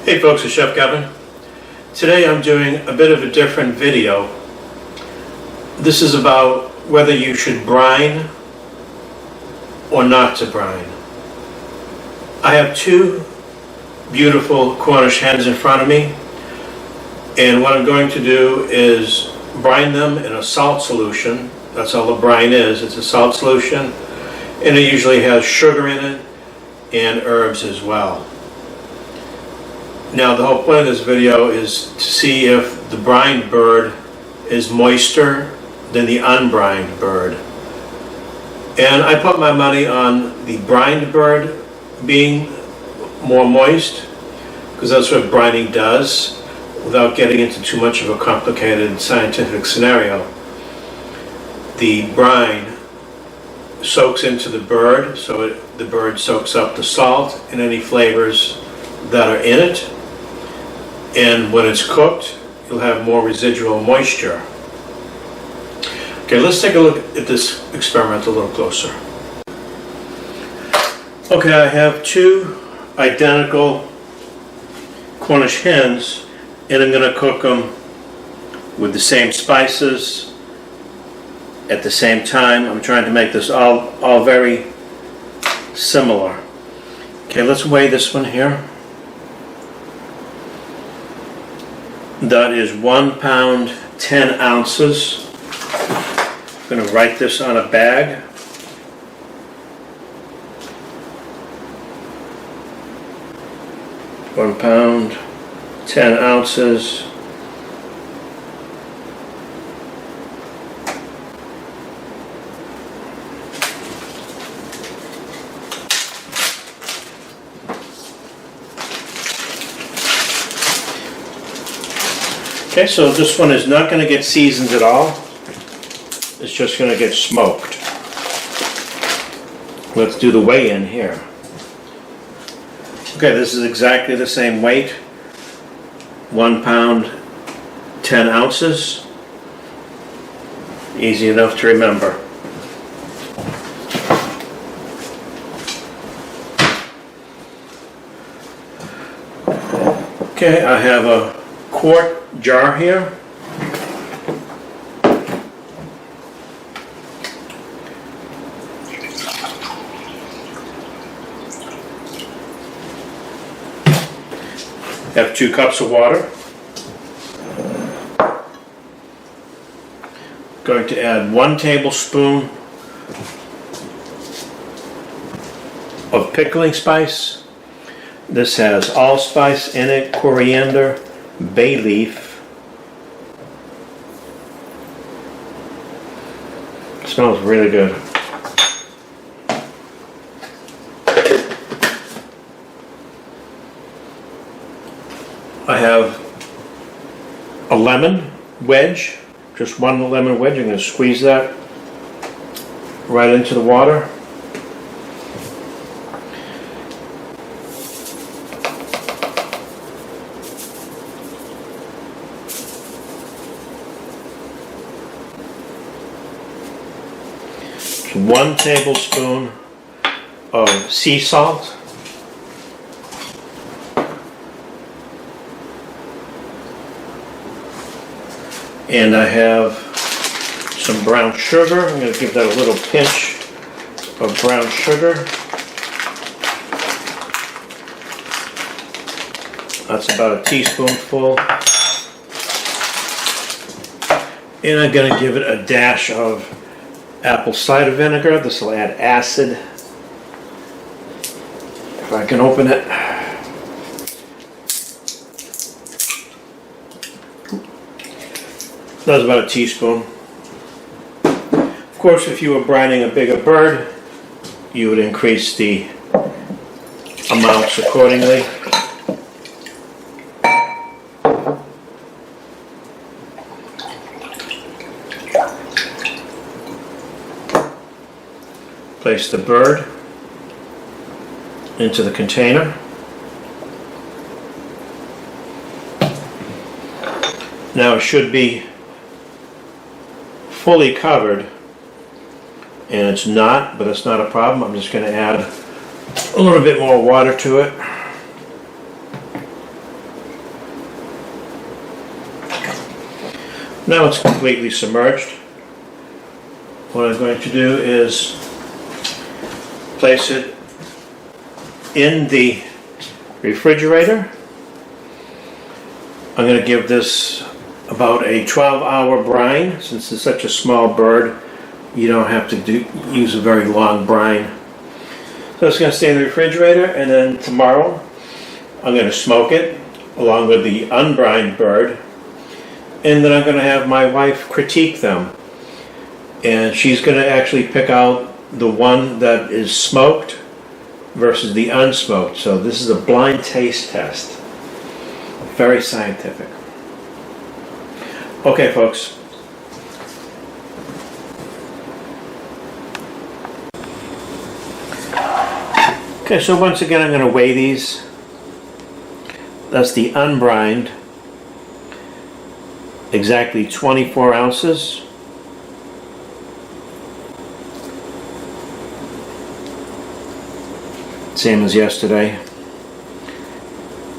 Hey folks, it's Chef Kevin. Today I'm doing a bit of a different video. This is about whether you should brine or not to brine. I have two beautiful Cornish hens in front of me, and what I'm going to do is brine them in a salt solution. That's all the brine is. It's a salt solution, and it usually has sugar in it and herbs as well. Now the whole point of this video is to see if the brined bird is moister than the unbrined bird. And I put my money on the brined bird being more moist, because that's what brining does, without getting into too much of a complicated scientific scenario. The brine soaks into the bird, so the bird soaks up the salt and any flavors that are in it. And when it's cooked, you'll have more residual moisture. Okay, let's take a look at this experiment a little closer. Okay, I have two identical Cornish hens, and I'm going to cook them with the same spices at the same time. I'm trying to make this all very similar. Okay, let's weigh this one here. That is 1 pound 10 ounces. I'm going to write this on a bag. £1 pound 10 ounces. Okay, so this one is not going to get seasoned at all. It's just going to get smoked. Let's do the weigh-in here. Okay, this is exactly the same weight. 1 pound 10 ounces. Easy enough to remember. Okay, I have a quart jar here. Have 2 cups of water. Going to add 1 tablespoon of pickling spice. This has allspice in it, coriander, bay leaf. Smells really good. I have a lemon wedge, just 1 lemon wedge. I'm going to squeeze that right into the water. So 1 tablespoon of sea salt. And I have some brown sugar. I'm going to give that a little pinch of brown sugar. That's about a teaspoonful. And I'm going to give it a dash of apple cider vinegar. This will add acid. If I can open it. That's about a teaspoon. Of course, if you were brining a bigger bird, you would increase the amounts accordingly. Place the bird into the container. Now it should be fully covered, and it's not, but it's not a problem. I'm just going to add a little bit more water to it. Now it's completely submerged. What I'm going to do is place it in the refrigerator. I'm going to give this about a 12-hour brine. Since it's such a small bird, you don't have to use a very long brine. So it's going to stay in the refrigerator, and then tomorrow I'm going to smoke it along with the unbrined bird, and then I'm going to have my wife critique them. And she's going to actually pick out the one that is smoked versus the unsmoked. So this is a blind taste test. Very scientific. Okay, folks. Okay, so once again I'm going to weigh these. That's the unbrined. Exactly 24 ounces. Same as yesterday.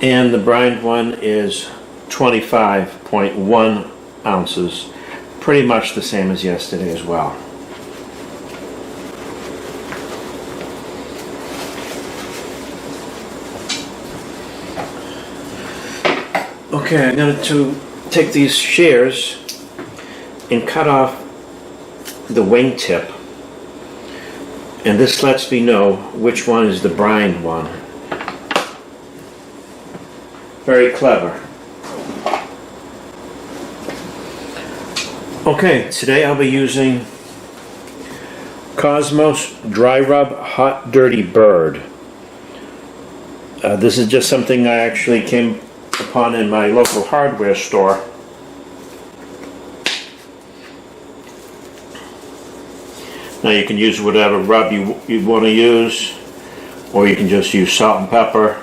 And the brined one is 25.1 ounces. Pretty much the same as yesterday as well. Okay, I'm going to take these shears and cut off the wingtip. And this lets me know which one is the brined one. Very clever. Okay, today I'll be using Cosmos Dry Rub Hot Dirty Bird. This is just something I actually came upon in my local hardware store. Now you can use whatever rub you want to use, or you can just use salt and pepper,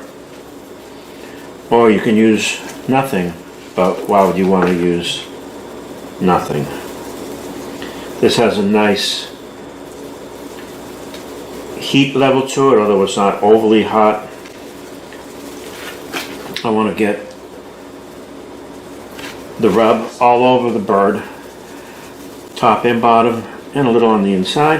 or you can use nothing. But why would you want to use nothing? This has a nice heat level to it, although it's not overly hot. I want to get the rub all over the bird, top and bottom, and a little on the inside.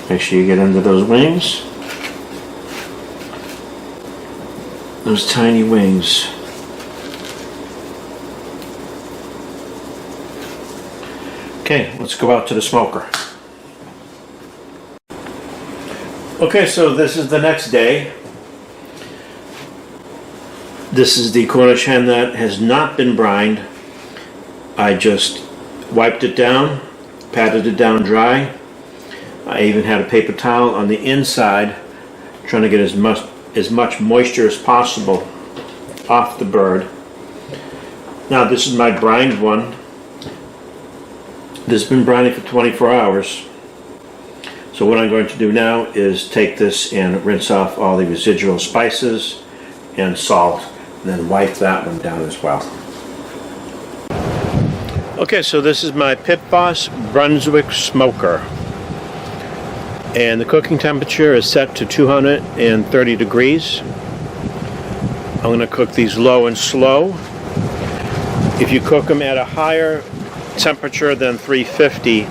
Make sure you get under those wings. Those tiny wings. Okay, let's go out to the smoker. Okay, so this is the next day. This is the Cornish hen that has not been brined. I just wiped it down, patted it down dry. I even had a paper towel on the inside, trying to get as much moisture as possible off the bird. Now this is my brined one. This has been brining for 24 hours. So what I'm going to do now is take this and rinse off all the residual spices and salt, and then wipe that one down as well. Okay, so this is my Pit Boss Brunswick smoker. And the cooking temperature is set to 230 degrees. I'm going to cook these low and slow. If you cook them at a higher temperature than 350,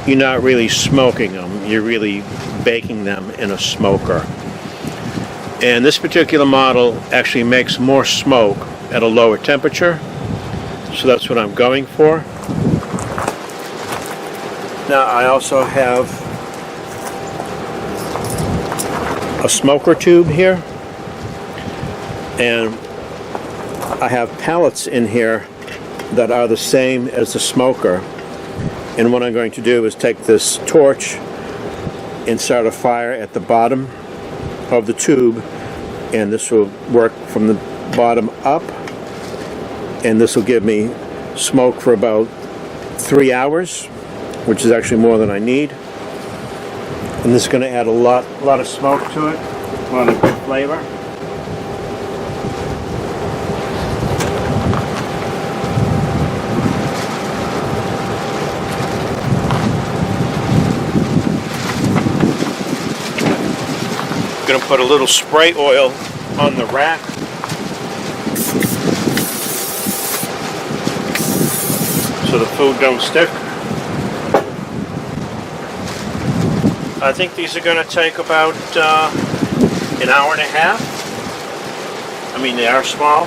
you're not really smoking them, you're really baking them in a smoker. And this particular model actually makes more smoke at a lower temperature, so that's what I'm going for. Now I also have a smoker tube here, and I have pellets in here that are the same as the smoker. And what I'm going to do is take this torch and start a fire at the bottom of the tube, and this will work from the bottom up, and this will give me smoke for about 3 hours, which is actually more than I need. And this is going to add a lot of smoke to it, a lot of good flavor. going to put a little spray oil on the rack. So the food don't stick. I think these are going to take about an hour and a half. I mean, they are small.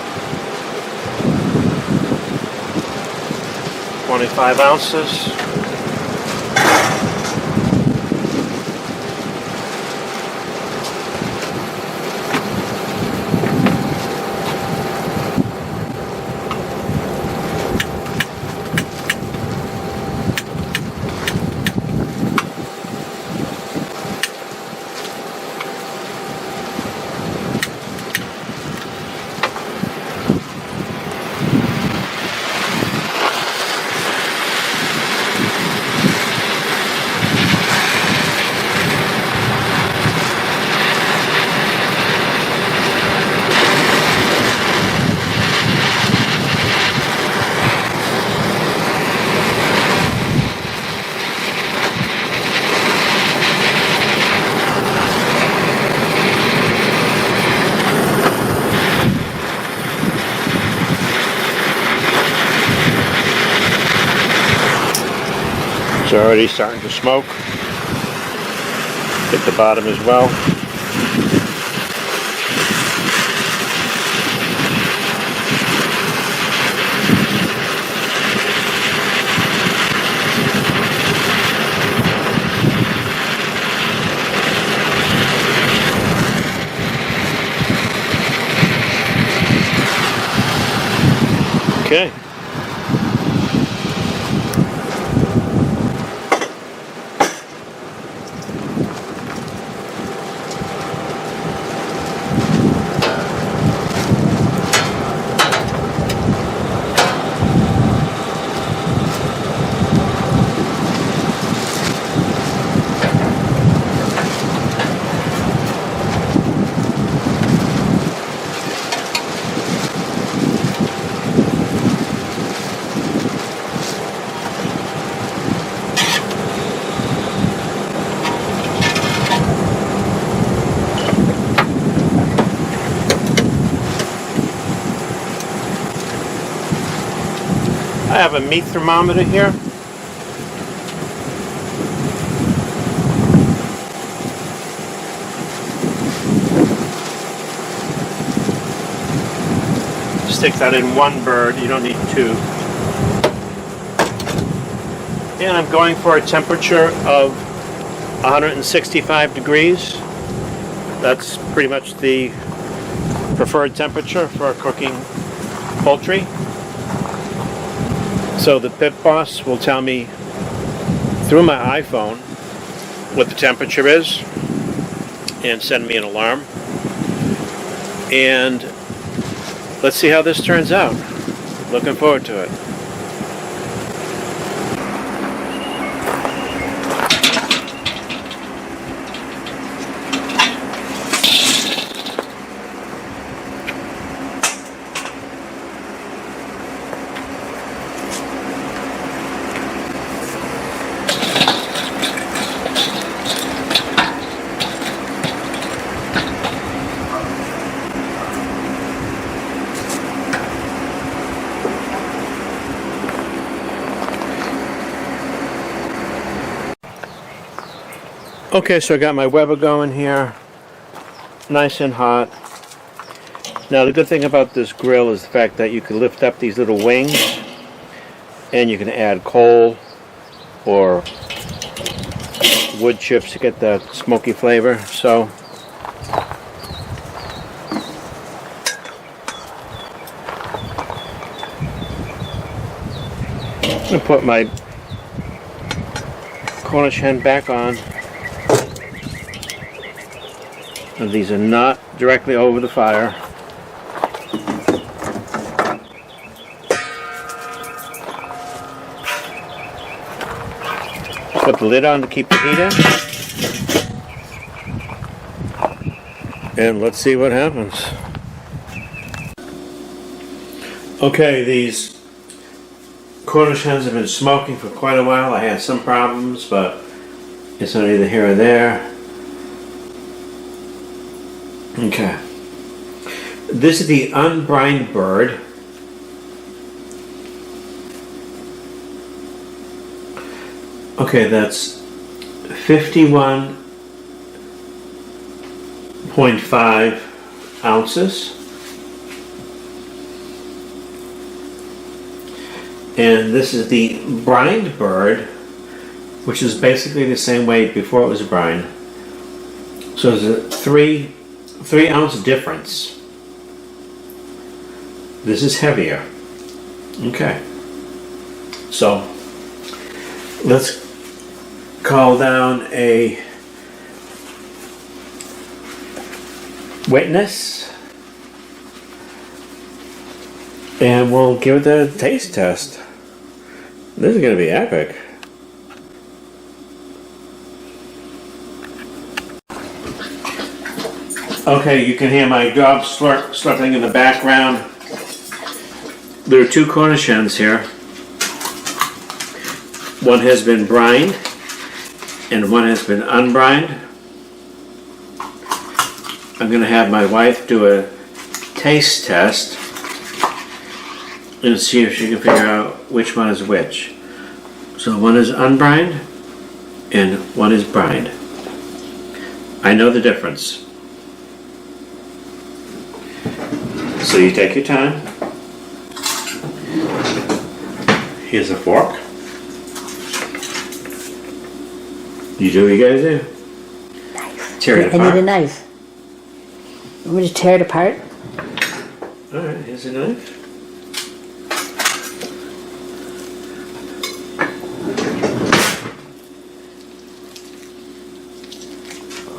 25 ounces. It's already starting to smoke. Hit the bottom as well. Okay. I have a meat thermometer here. Stick that in one bird, you don't need two. And I'm going for a temperature of 165 degrees. That's pretty much the preferred temperature for cooking poultry. So the pit boss will tell me through my iPhone what the temperature is and send me an alarm. And let's see how this turns out. Looking forward to it. Okay, so I got my Weber going here, nice and hot. Now the good thing about this grill is the fact that you can lift up these little wings and you can add coal or wood chips to get that smoky flavor. So I'm going to put my Cornish hen back on. And these are not directly over the fire. Put the lid on to keep the heat in. And let's see what happens. Okay, these Cornish hens have been smoking for quite a while. I had some problems, but it's not either here or there. Okay. This is the Unbrined bird. Okay, that's 51.5 ounces. And this is the Brined bird, which is basically the same weight before it was brined. So there's a 3 ounce difference. This is heavier. Okay. So let's call down a witness and we'll give it the taste test. This is going to be epic. Okay, you can hear my dog slurping in the background. There are 2 Cornish hens here. One has been brined and one has been unbrined. I'm going to have my wife do a taste test and see if she can figure out which one is which. So one is unbrined and one is brined. I know the difference. So you take your time. Here's a fork. You do what you gotta do. Knife. Tear it apart. I need a knife. You want me to tear it apart? Alright, here's a knife.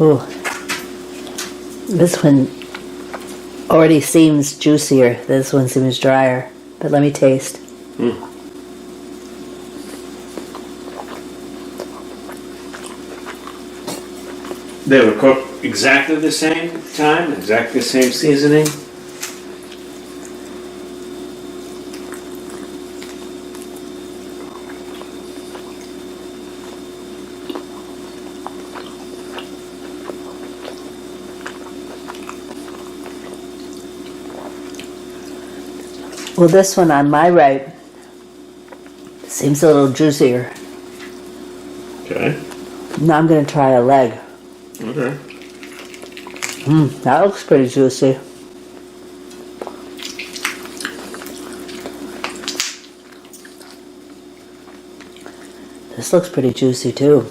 Ooh. This one already seems juicier. This one seems drier. But let me taste. They were cooked exactly the same time, exactly the same seasoning. Well, this one on my right seems a little juicier. Okay. Now I'm going to try a leg. Okay. That looks pretty juicy. This looks pretty juicy too.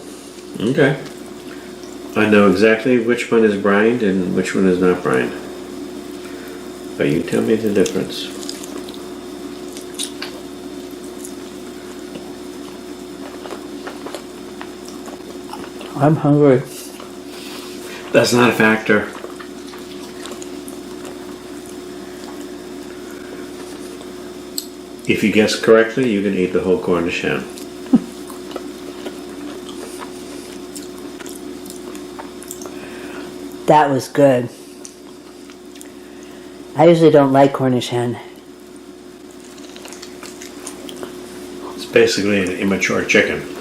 Okay. I know exactly which one is brined and which one is not brined. But you tell me the difference. I'm hungry. That's not a factor. If you guess correctly, you can eat the whole Cornish hen. That was good. I usually don't like Cornish hen. It's basically an immature chicken.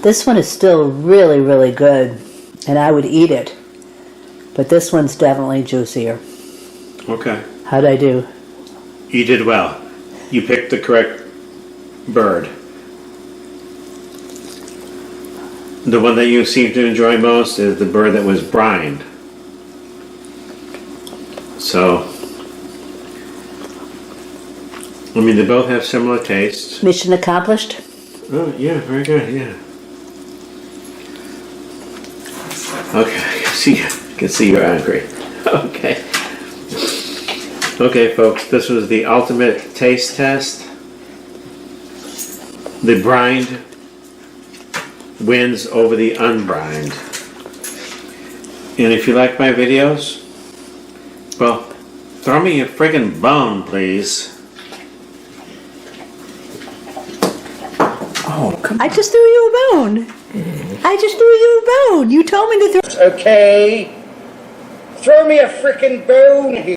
This one is still really, really good, and I would eat it. But this one's definitely juicier. Okay. How'd I do? You did well. You picked the correct bird. The one that you seem to enjoy most is the bird that was brined. So, I mean, they both have similar tastes. Mission accomplished? Oh, yeah, very good, yeah. Okay, I can see you're angry. Okay. Okay, folks, this was the ultimate taste test. The brined wins over the unbrined. And if you like my videos, well, throw me a friggin' bone, please. Oh, come on. I just threw you a bone. I just threw you a bone. You told me to throw. Okay, throw me a frickin' bone here.